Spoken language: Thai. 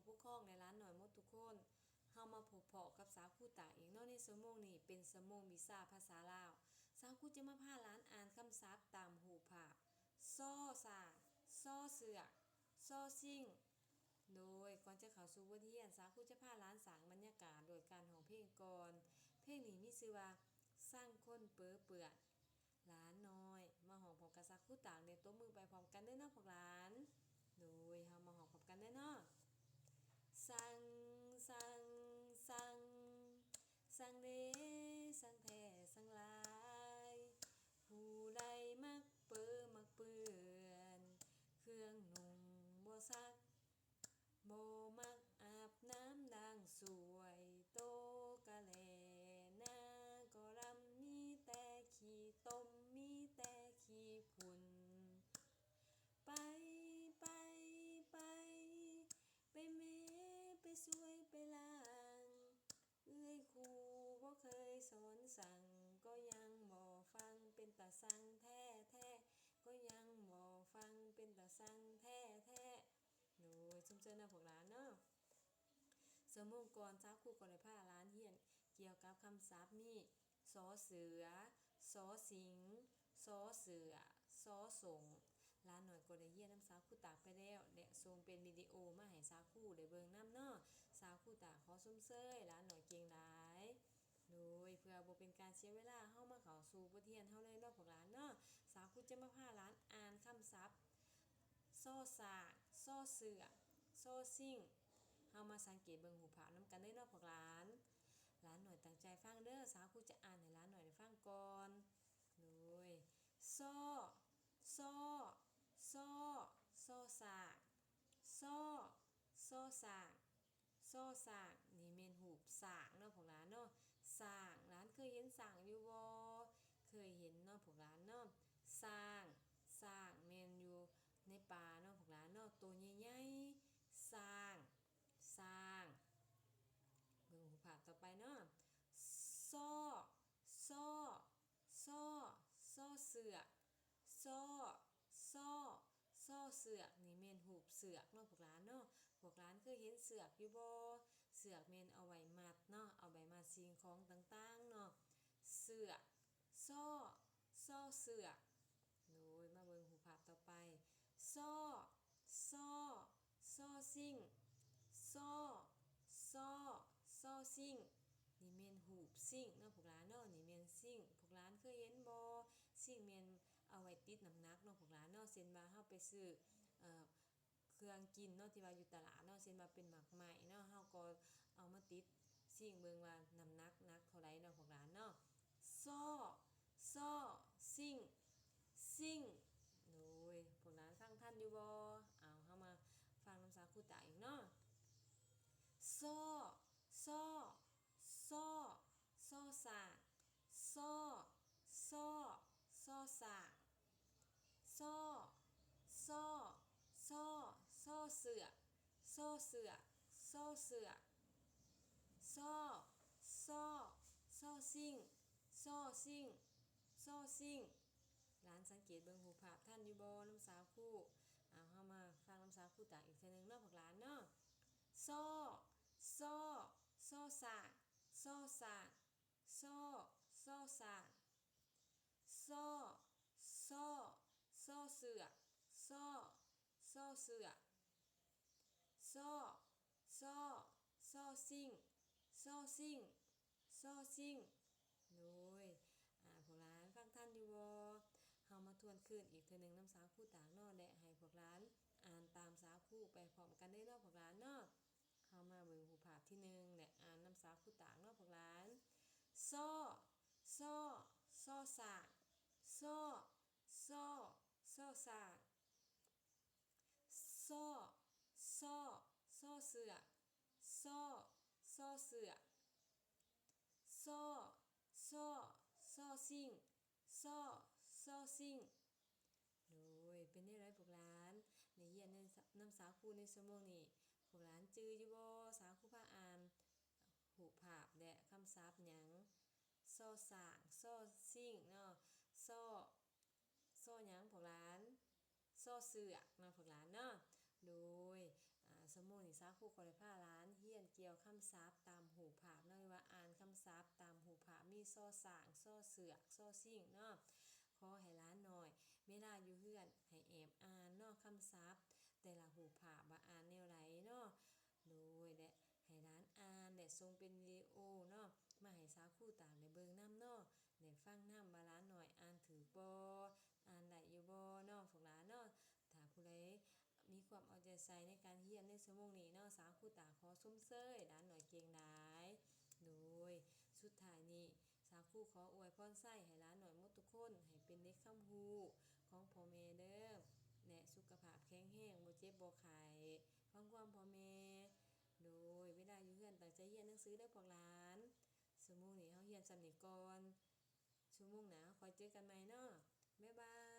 ผู้ปกครองในร้านหน่อยหมดทุกคนเฮามาพบเพาะกับสาวคู่ตาอีกเนาะในชั่วโมงนี้เป็นชั่วโมงวิชาภาษาลาวสาวคู่จะมาพาร้านอ่านคำศัพท์ตามรูปภาพซ้อสาซ้อเสือกซ้อซิ่งโดยก่อนจะเข้าสู่บทเรียนสาวคู่จะพาร้านสร้างบรรยากาศโดยการร้องเพลงก่อนเพลงนี้มีชื่อว่าสร้างคนเปื้อเปื้อนหลานน้อยมาห้องพร้อมกับสาวคู่ต่างเดี๋ยวตบมือไปพร้อมกันเด้อเนาะพวกหลานโดยเฮามาห้องพร้อมกันเด้อเนาะสั่งสั่งสั่งสั่งเด้สั่งแท้สั่งหลายผู้ใดมักเปื้อมักเปื้อนเครื่องนุ่งบ่ซักบ่มักอาบน้ำด่างสวยโตกะแลนาก็รำมีแต่ขี้ตมมีแต่ขี้ฝุ่นไปไปไปไปแม่ไปสวยไปล้างเอ้ยครูบ่เคยสอนสั่งก็ยังบ่ฟังเป็นตาสั่งแท้แท้ก็ยังบ่ฟังเป็นตาสั่งแท้แท้โดยชุมเชิญนะพวกหลานเนาะสมงก่อนสาวครูก่อนในผ้าร้านเฮียนเกี่ยวกับคำศัพท์มีสอเสือสอสิงสอเสือสอสงร้านหน่อยก็ได้เยี่ยน้ำสาวคู่ตากไปแล้วและส่งเป็นวิดีโอมาให้สาวคู่ได้เบิ่งน้ำเนาะสาวคู่ตากขอซุ้มเซยร้านหน่อยเก่งหลายโดยเพื่อบ่เป็นการเสียเวลาเฮามาเข้าสู่บทเรียนเฮาเลยเนาะพวกหลานเนาะสาวคู่จะมาพาร้านอ่านคำศัพท์ซ้อสากซ้อเสือซ้อซิ่งเฮามาสังเกตเบิ่งหูผาน้ำกันได้เนาะพวกหลานหลานหน่อยตั้งใจฟังเด้อสาวคู่จะอ่านให้หลานหน่อยได้ฟังก่อนโดยซ้อซ้อซ้อซ้อสากซ้อซ้อสากซ้อสากนี่เมนหูบสากเนาะพวกหลานเนาะสากหลานเคยเห็นสากอยู่บ่เคยเห็นเนาะพวกหลานเนาะสากสากเมนอยู่ในป่าเนาะพวกหลานเนาะตัวใหญ่ๆสากสากเบิ่งหูภาพต่อไปเนาะซ้อซ้อซ้อซ้อเสือกซ้อซ้อซ้อเสือกนี่เมนหูบเสือกเนาะพวกหลานเนาะพวกหลานเคยเห็นเสือกอยู่บ่เสือกเมนเอาไว้มัดเนาะเอาไว้มัดสิ่งของต่างๆเนาะเสือกซ้อซ้อเสือกโดยมาเบิ่งหูภาพต่อไปซ้อซ้อซ้อซิ่งซ้อซ้อซ้อซิ่งนี่เมนหูบซิ่งเนาะพวกหลานเนาะนี่เมนซิ่งพวกหลานเคยเห็นบ่ซิ่งเมนเอาไว้ติดน้ำหนักเนาะพวกหลานเนาะเช่นว่าเฮาไปซื้อเครื่องกินเนาะที่ว่าอยู่ตลาดเนาะเช่นว่าเป็นหมากไหม้เนาะเฮาก็เอามาติดซิ่งเบิ่งว่าน้ำหนักเท่าใดเนาะพวกหลานเนาะซ้อซ้อซิ่งซิ่งโดยพวกหลานฟังทันอยู่บ่เอาเฮามาฟังน้ำสาวคู่ตาอีกเนาะซ้อซ้อซ้อซ้อสากซ้อซ้อซ้อสากซ้อซ้อซ้อซ้อเสือกซ้อเสือกซ้อเสือกซ้อซ้อซ้อซิ่งซ้อซิ่งซ้อซิ่งหลานสังเกตเบิ่งหูภาพท่านอยู่บ่น้ำสาวคู่เอาเฮามาฟังน้ำสาวคู่ตากอีกเทื่อนึงเนาะพวกหลานเนาะซ้อซ้อซ้อสากซ้อสากซ้อซ้อสากซ้อซ้อซ้อเสือกซ้อซ้อเสือกซ้อซ้อซ้อซิ่งซ้อซิ่งซ้อซิ่งโดยพวกหลานฟังท่านอยู่บ่เฮามาทวนคืนอีกเทื่อนึงน้ำสาวคู่ตากเนาะและให้พวกหลานอ่านตามสาวคู่ไปพร้อมกันได้เนาะพวกหลานเนาะเฮามาเบิ่งหูภาพที่1และอ่านน้ำสาวคู่ตากเนาะพวกหลานซ้อซ้อซ้อสากซ้อซ้อซ้อสากซ้อซ้อซ้อเสือกซ้อซ้อเสือกซ้อซ้อซ้อซิ่งซ้อซ้อซิ่งโดยเป็นได้ไรพวกหลานในเรียนในน้ำสาวคู่ในชั่วโมงนี้พวกหลานจื้ออยู่บ่สาวคู่พาอ่านหูภาพและคำศัพท์หยังซ้อสากซ้อซิ่งเนาะซ้อซ้อหยังพวกหลานซ้อเสือกเนาะพวกหลานเนาะโดยชั่วโมงนี้ สาวครูขอได้พาหลานเรียนเกี่ยวคำศัพท์ตามรูปภาพเนาะหรือว่าอ่านคำศัพท์ตามรูปภาพมีซอสร้างซอเสือกซอซิ่งเนาะขอให้หลานน้อยเวลาอยู่เฮือนให้แอบอ่านเนาะคำศัพท์แต่ละรูปภาพว่าอ่านแนวใดเนาะโดยและให้หลานอ่านและส่งเป็นวิดีโอเนาะมาให้สาวครูตามได้เบิ่งนำเนาะได้ฟังนำว่าหลานน้อยอ่านถูกบ่อ่านได้อยู่บ่เนาะพวกหลานเนาะถ้าผู้ใดมีความเอาใจใส่ในการเรียนในชั่วโมงนี้เนาะสาวครูตาขอชมเชยหลานน้อยเก่งหลายโดยสุดท้ายนี้สาวครูขออวยพรไส้ให้หลานน้อยหมดทุกคนให้เป็นเด็กคำฮู้ของพ่อแม่เด้อและสุขภาพแข็งแรงบ่เจ็บบ่ไข้ฟังความพ่อแม่โดยเวลาอยู่เฮือนตั้งใจเรียนหนังสือเด้อพวกหลานชั่วโมงนี้เฮาเรียนส่ำนี้ก่อนชั่วโมงหน้าค่อยเจอกันใหม่เนาะบ๊ายบาย